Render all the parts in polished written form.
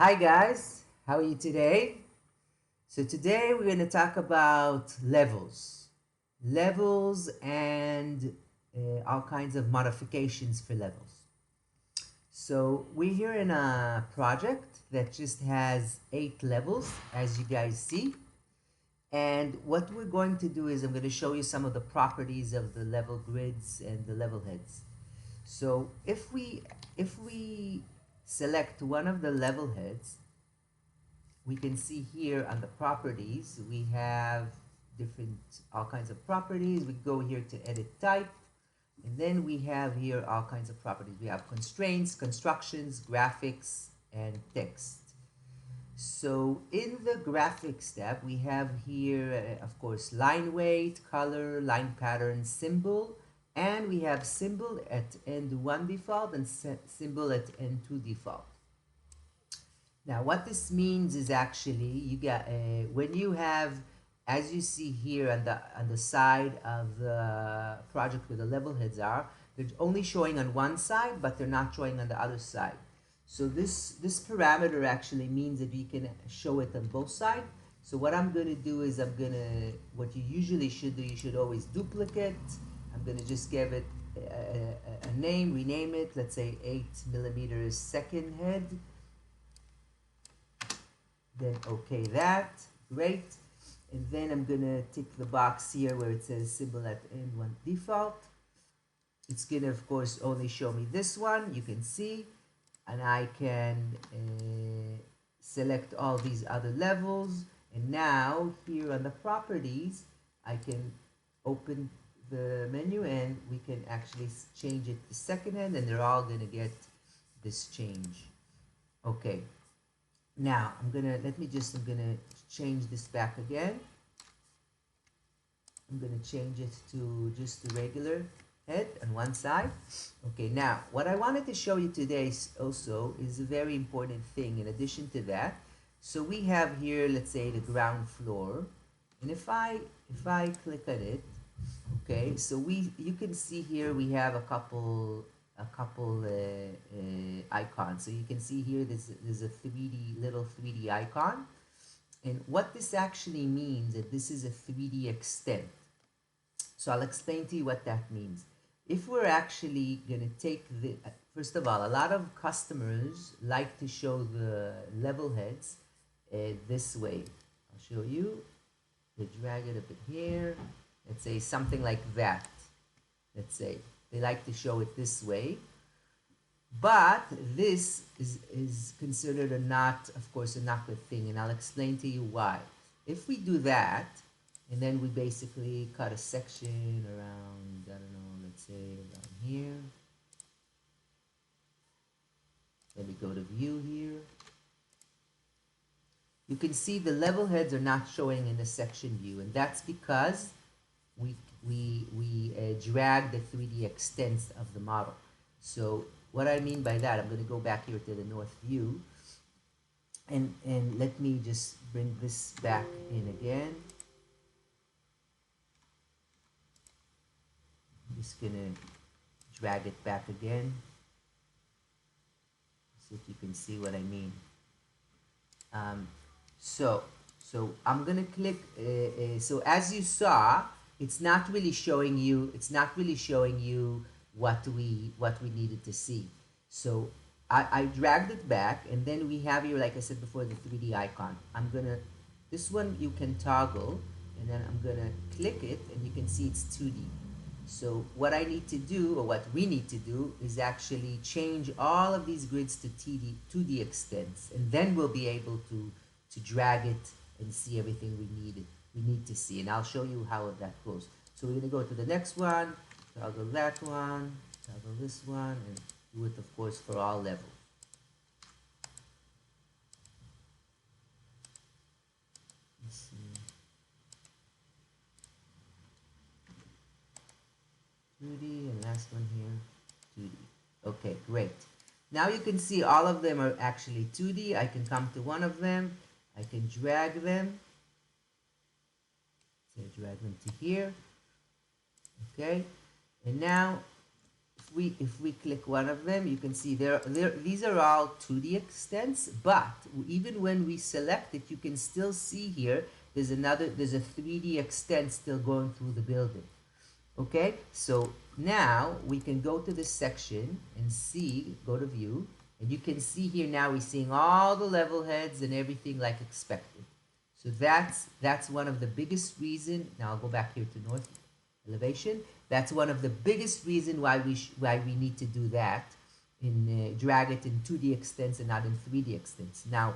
Hi guys, how are you today? So today we're going to talk about levels. Levels and all kinds of modifications for levels. So we're here in a project that just has 8 levels, as you guys see. And what we're going to do is I'm going to show you some of the properties of the level grids and the level heads. So if we select one of the level heads, we can see here on the properties, we have different, all kinds of properties. We go here to edit type, and then we have here all kinds of properties. We have constraints, constructions, graphics, and text. So in the graphics tab, we have here, of course, line weight, color, line pattern, symbol, and we have symbol at end1 default and symbol at end2 default. Now, what this means is actually you got when you have, as you see here on the side of the project where the level heads are, they're only showing on one side, but they're not showing on the other side. So this parameter actually means that you can show it on both sides. So what I'm going to do is what you usually should do, you should always duplicate. I'm going to just give it a name, rename it, let's say 8mm second head. Then okay that, great. And then I'm gonna tick the box here where it says symbol at end1 default. It's gonna of course only show me this one, you can see, and I can select all these other levels. And now here on the properties, I can open the menu and we can actually change it to second hand, and they're all gonna get this change. Okay, now I'm gonna change this back again. I'm gonna change it to just the regular head on one side. Okay, now what I wanted to show you today also is a very important thing in addition to that. So we have here, let's say, the ground floor, and if I click on it, okay, so you can see here we have a couple icons. So you can see here there's a 3D little 3D icon, and what this actually means is this is a 3D extent. So I'll explain to you what that means. If we're actually going to take the, first of all, a lot of customers like to show the level heads this way. I'll show you. They drag it a bit here. Let's say something like that. Let's say they like to show it this way. But this is considered a not, of course, a not good thing, and I'll explain to you why. If we do that, and then we basically cut a section around, I don't know, let's say around here. Then we go to view here. You can see the level heads are not showing in the section view, and that's because we drag the 3D extents of the model. So what I mean by that, I'm going to go back here to the north view, and let me just bring this back in again. I'm just going to drag it back again so that you can see what I mean. So I'm gonna click. So as you saw, it's not really showing you. It's not really showing you what we needed to see. So I dragged it back, and then we have here, like I said before, the 3D icon. This one you can toggle, and then I'm gonna click it, and you can see it's 2D. So what I need to do, or what we need to do, is actually change all of these grids to 2D extents, and then we'll be able to drag it and see everything we need to see. And I'll show you how that goes. So we're gonna go to the next one, toggle that one, toggle this one, and do it, of course, for all levels. Let's see. 2D, and last one here, 2D. Okay, great. Now you can see all of them are actually 2D. I can come to one of them. I can drag them. So drag them to here. Okay. And now, if if we click one of them, you can see these are all 2D extents, but even when we select it, you can still see here there's a 3D extent still going through the building. Okay, so now we can go to this section and see, go to view, and you can see here now we're seeing all the level heads and everything like expected. So that's one of the biggest reason. Now I'll go back here to north elevation. That's one of the biggest reason why we need to do that in drag it in 2D extents and not in 3D extents. Now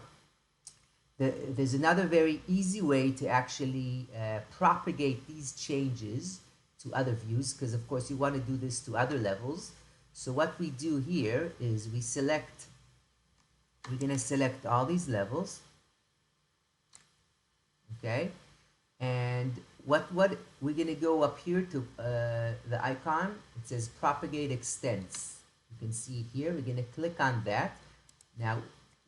there's another very easy way to actually propagate these changes to other views, because of course you want to do this to other levels. So what we do here is we're going to select all these levels, okay, and what we're going to go up here to the icon. It says propagate extents. You can see it here. We're going to click on that. Now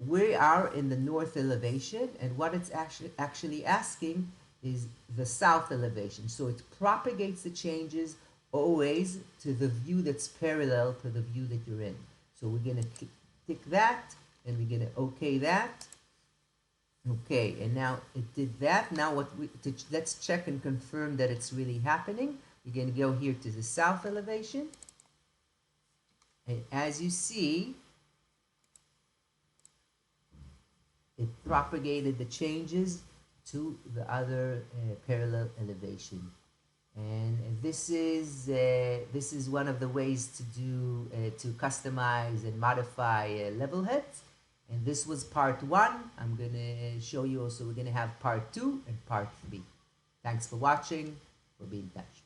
we are in the north elevation, and what it's actually asking is the south elevation. So it propagates the changes always to the view that's parallel to the view that you're in. So we're going to tick that, and we're going to OK that. Okay, and now it did that. Now let's check and confirm that it's really happening. We're going to go here to the south elevation. And as you see, it propagated the changes to the other parallel elevation. And this is one of the ways to do to customize and modify level heads. And this was part 1. I'm going to show you also, we're going to have part 2 and part 3. Thanks for watching. We'll be in touch.